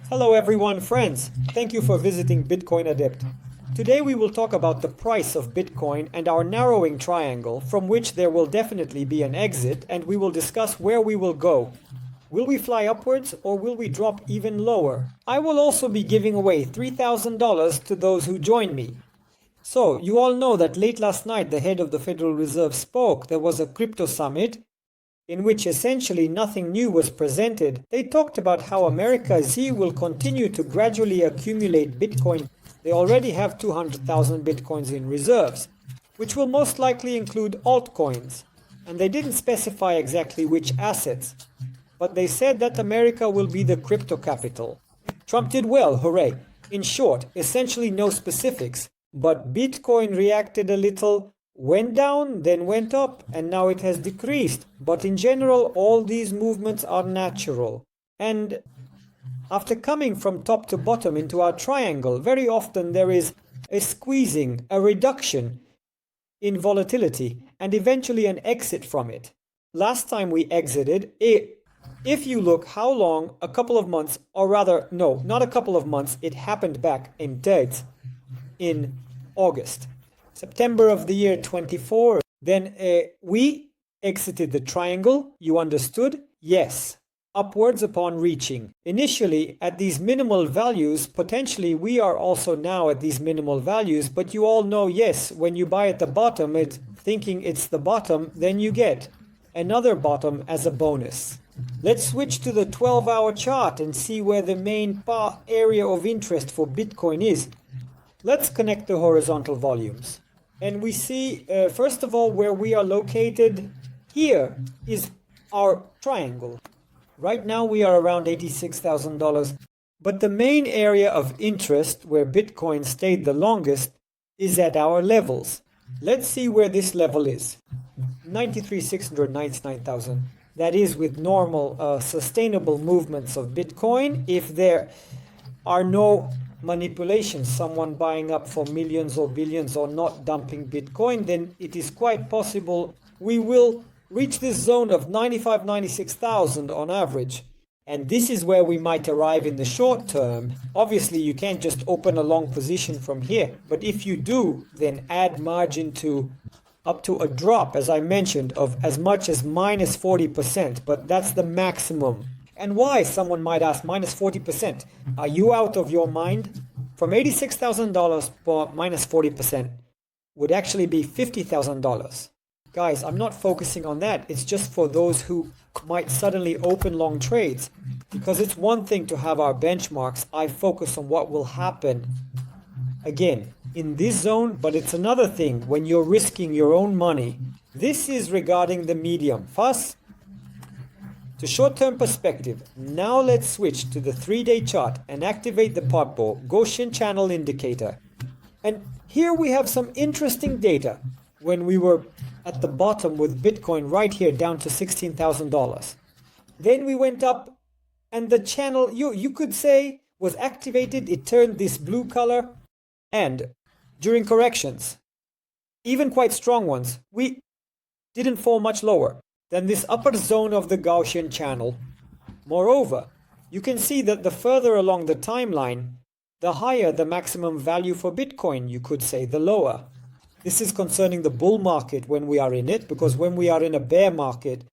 Hello everyone, friends. Thank you for visiting Bitcoin Adept. Today we will talk about the price of Bitcoin and our narrowing triangle, from which there will definitely be an exit, and we will discuss where we will go. Will we fly upwards or will we drop even lower? I will also be giving away $3,000 to those who join me. So, you all know that late last night the head of the Federal Reserve spoke. There was a crypto summit in which essentially nothing new was presented. They talked about how America will continue to gradually accumulate Bitcoin. They already have 200,000 Bitcoins in reserves, which will most likely include altcoins. And they didn't specify exactly which assets, but they said that America will be the crypto capital. Trump did well, hooray. In short, essentially no specifics, but Bitcoin reacted a little, went down, then went up, and now it has decreased. But in general, all these movements are natural. And after coming from top to bottom into our triangle, very often there is a squeezing, a reduction in volatility, and eventually an exit from it. Last time we exited, if you look how long, a couple of months, or rather, no, not a couple of months, it happened back in dates in August. September of the year 24, then we exited the triangle, you understood? Yes, upwards upon reaching. Initially, at these minimal values, potentially we are also now at these minimal values, but you all know, yes, when you buy at the bottom, thinking it's the bottom, then you get another bottom as a bonus. Let's switch to the 12-hour chart and see where the main area of interest for Bitcoin is. Let's connect the horizontal volumes. And we see, first of all, where we are located. Here is our triangle. Right now we are around $86,000. But the main area of interest, where Bitcoin stayed the longest, is at our levels. Let's see where this level is. 93,600, 99,000. That is with normal, sustainable movements of Bitcoin. If there are no manipulations, someone buying up for millions or billions or not dumping Bitcoin, then it is quite possible we will reach this zone of 95, 96,000 on average. And this is where we might arrive in the short term. Obviously, you can't just open a long position from here. But if you do, then add margin to up to a drop, as I mentioned, of as much as minus 40%. But that's the maximum. And why, someone might ask, minus 40%? Are you out of your mind? From $86,000 for minus 40% would actually be $50,000. Guys, I'm not focusing on that. It's just for those who might suddenly open long trades. Because it's one thing to have our benchmarks. I focus on what will happen, again, in this zone. But it's another thing when you're risking your own money. This is regarding the medium. Fast to short-term perspective. Now let's switch to the 3-day chart and activate the Potball Gaussian channel indicator. And here we have some interesting data when we were at the bottom with Bitcoin right here down to $16,000. Then we went up and the channel, you could say, was activated. It turned this blue color, and during corrections, even quite strong ones, we didn't fall much lower than this upper zone of the Gaussian channel. Moreover, you can see that the further along the timeline, the higher the maximum value for Bitcoin, you could say, the lower. This is concerning the bull market when we are in it, because when we are in a bear market,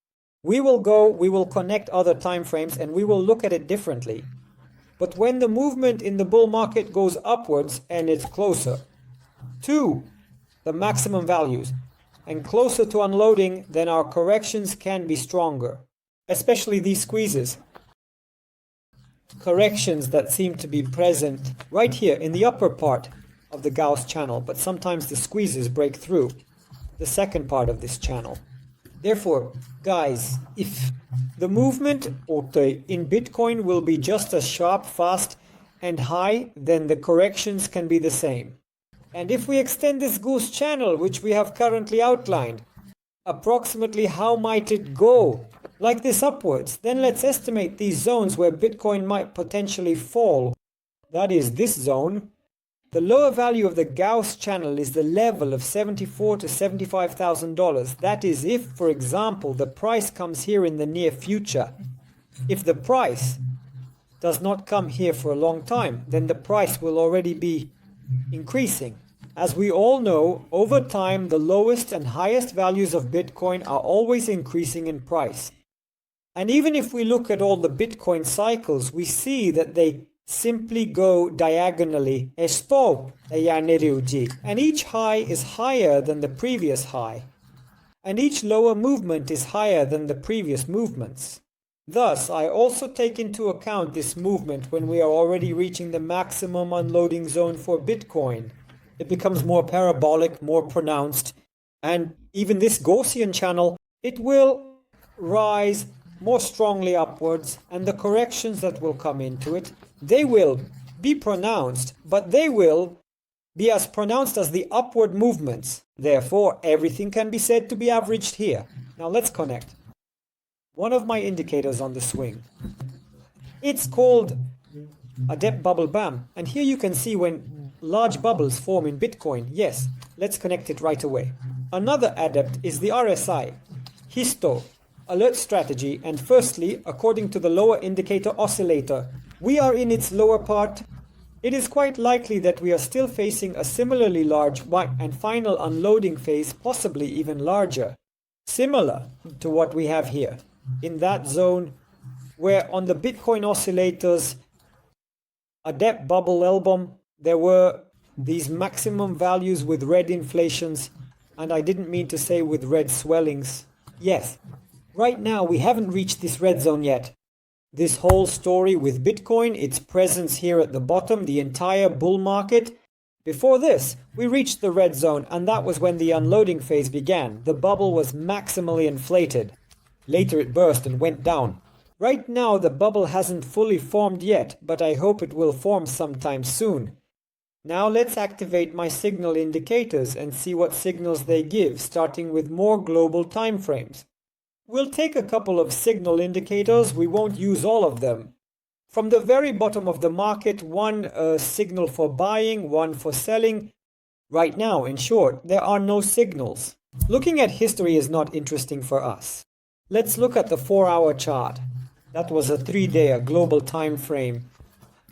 we will connect other time frames and we will look at it differently. But when the movement in the bull market goes upwards and it's closer to the maximum values, and closer to unloading, then our corrections can be stronger, especially these squeezes. Corrections that seem to be present right here in the upper part of the Gauss channel, but sometimes the squeezes break through the second part of this channel. Therefore, guys, if the movement in Bitcoin will be just as sharp, fast, and high, then the corrections can be the same. And if we extend this Gauss channel, which we have currently outlined, approximately how might it go? Like this upwards. Then let's estimate these zones where Bitcoin might potentially fall. That is this zone. The lower value of the Gauss channel is the level of $74,000 to $75,000. That is if, for example, the price comes here in the near future. If the price does not come here for a long time, then the price will already be increasing. As we all know, over time, the lowest and highest values of Bitcoin are always increasing in price. And even if we look at all the Bitcoin cycles, we see that they simply go diagonally, and each high is higher than the previous high, and each lower movement is higher than the previous movements. Thus, I also take into account this movement when we are already reaching the maximum unloading zone for Bitcoin. It becomes more parabolic, more pronounced, and even this Gaussian channel, it will rise more strongly upwards, and the corrections that will come into it, they will be pronounced, but they will be as pronounced as the upward movements. Therefore, everything can be said to be averaged here. Now let's connect one of my indicators on the swing. It's called Adept Bubble BAM, and here you can see when large bubbles form in Bitcoin. Yes, let's connect it right away. Another adept is the RSI, Histo, alert strategy, and firstly, according to the lower indicator oscillator, we are in its lower part. It is quite likely that we are still facing a similarly large and final unloading phase, possibly even larger, similar to what we have here, in that zone where on the Bitcoin oscillators, Adept Bubble Album, there were these maximum values with red inflations, and I didn't mean to say with red swellings. Yes, right now we haven't reached this red zone yet. This whole story with Bitcoin, its presence here at the bottom, the entire bull market. Before this, we reached the red zone, and that was when the unloading phase began. The bubble was maximally inflated. Later it burst and went down. Right now the bubble hasn't fully formed yet, but I hope it will form sometime soon. Now let's activate my signal indicators and see what signals they give, starting with more global time frames. We'll take a couple of signal indicators, we won't use all of them. From the very bottom of the market, one signal for buying, one for selling. Right now, in short, there are no signals. Looking at history is not interesting for us. Let's look at the 4-hour chart. That was a 3-day, a global time frame.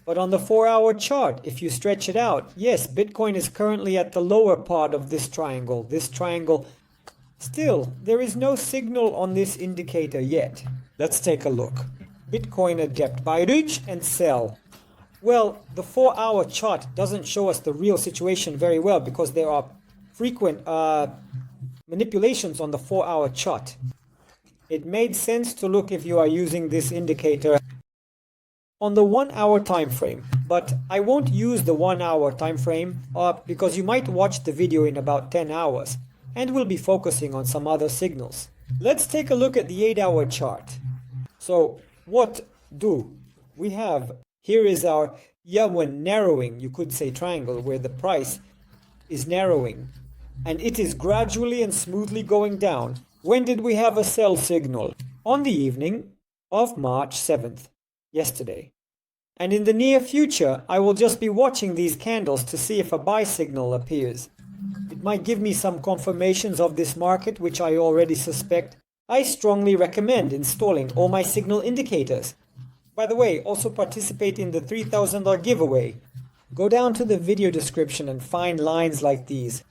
But on the 4-hour chart, if you stretch it out, yes, Bitcoin is currently at the lower part of this triangle. Still, there is no signal on this indicator yet. Let's take a look. Bitcoin Adept, buy rich and sell. Well, the 4-hour chart doesn't show us the real situation very well because there are frequent manipulations on the 4-hour chart. It made sense to look if you are using this indicator on the 1-hour time frame, but I won't use the 1-hour time frame because you might watch the video in about 10 hours. And we'll be focusing on some other signals. Let's take a look at the 8-hour chart. So what do we have? Here is our when narrowing, you could say triangle, where the price is narrowing. And it is gradually and smoothly going down. When did we have a sell signal? On the evening of March 7th, yesterday. And in the near future, I will just be watching these candles to see if a buy signal appears. It might give me some confirmations of this market, which I already suspect. I strongly recommend installing all my signal indicators. By the way, also participate in the $3,000 giveaway. Go down to the video description and find lines like these.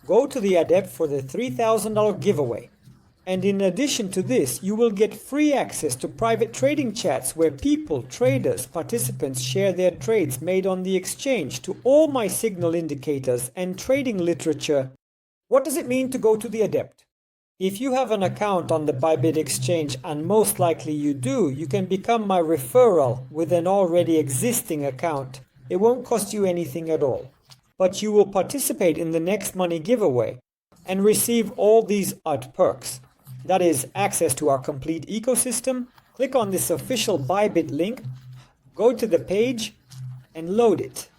Go to the Adept for the $3,000 giveaway. And in addition to this, you will get free access to private trading chats where people, traders, participants share their trades made on the exchange to all my signal indicators and trading literature. What does it mean to go to the Adept? If you have an account on the Bybit exchange, and most likely you do, you can become my referral with an already existing account. It won't cost you anything at all. But you will participate in the next money giveaway and receive all these perks. That is access to our complete ecosystem. Click on this official Bybit link, go to the page and load it.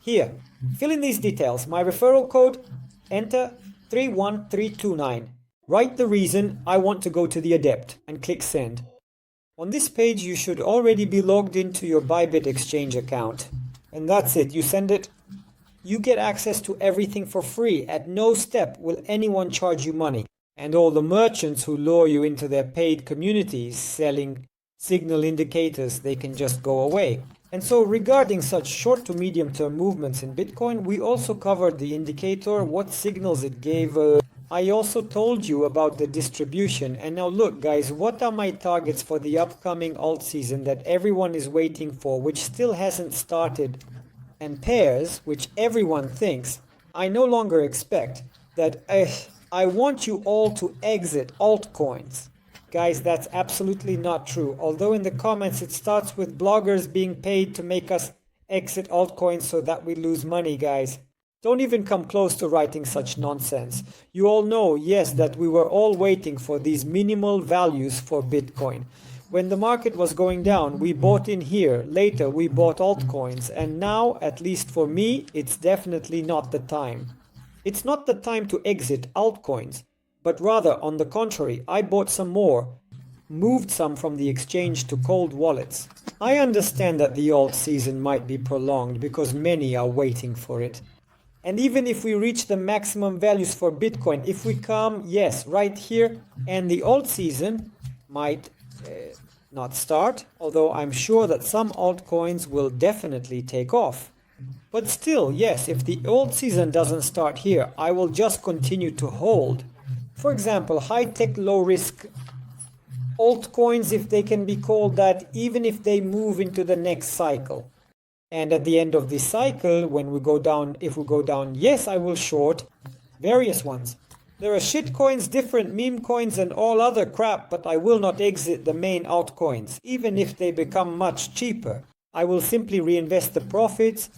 Here, fill in these details. My referral code, enter 31329. Write the reason I want to go to the Adept and click send. On this page you should already be logged into your Bybit exchange account. And that's it, you send it. You get access to everything for free. At no step will anyone charge you money. And all the merchants who lure you into their paid communities selling signal indicators, they can just go away. And so regarding such short to medium term movements in Bitcoin, we also covered the indicator, what signals it gave. I also told you about the distribution. And now look guys, what are my targets for the upcoming alt season that everyone is waiting for, which still hasn't started? And pairs, which everyone thinks, I no longer expect that. I want you all to exit altcoins. Guys, that's absolutely not true. Although in the comments it starts with bloggers being paid to make us exit altcoins so that we lose money, guys. Don't even come close to writing such nonsense. You all know, yes, that we were all waiting for these minimal values for Bitcoin. When the market was going down, we bought in here. Later, we bought altcoins. And now, at least for me, it's definitely not the time. It's not the time to exit altcoins, but rather, on the contrary, I bought some more, moved some from the exchange to cold wallets. I understand that the alt season might be prolonged because many are waiting for it. And even if we reach the maximum values for Bitcoin, if we come, yes, right here, and the alt season might not start, although I'm sure that some altcoins will definitely take off. But still, yes, if the alt season doesn't start here, I will just continue to hold. For example, high-tech, low-risk altcoins, if they can be called that, even if they move into the next cycle. And at the end of this cycle, when we go down, if we go down, yes, I will short various ones. There are shitcoins, different meme coins, and all other crap, but I will not exit the main altcoins, even if they become much cheaper. I will simply reinvest the profits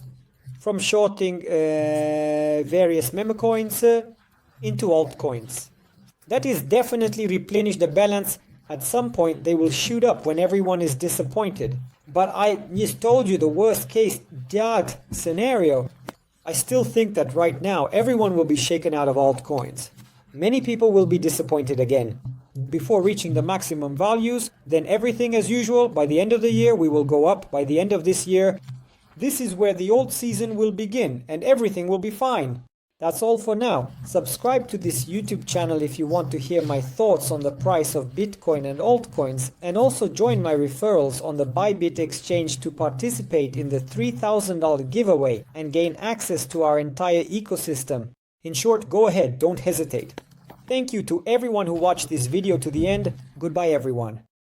from shorting various meme coins into altcoins. That is definitely replenish the balance. At some point they will shoot up when everyone is disappointed. But I just told you the worst case dark scenario. I still think that right now everyone will be shaken out of altcoins. Many people will be disappointed again. Before reaching the maximum values, then everything as usual. By the end of the year we will go up. By the end of this year, this is where the alt season will begin and everything will be fine. That's all for now. Subscribe to this YouTube channel if you want to hear my thoughts on the price of Bitcoin and altcoins, and also join my referrals on the Bybit exchange to participate in the $3,000 giveaway and gain access to our entire ecosystem. In short, go ahead, don't hesitate. Thank you to everyone who watched this video to the end. Goodbye everyone.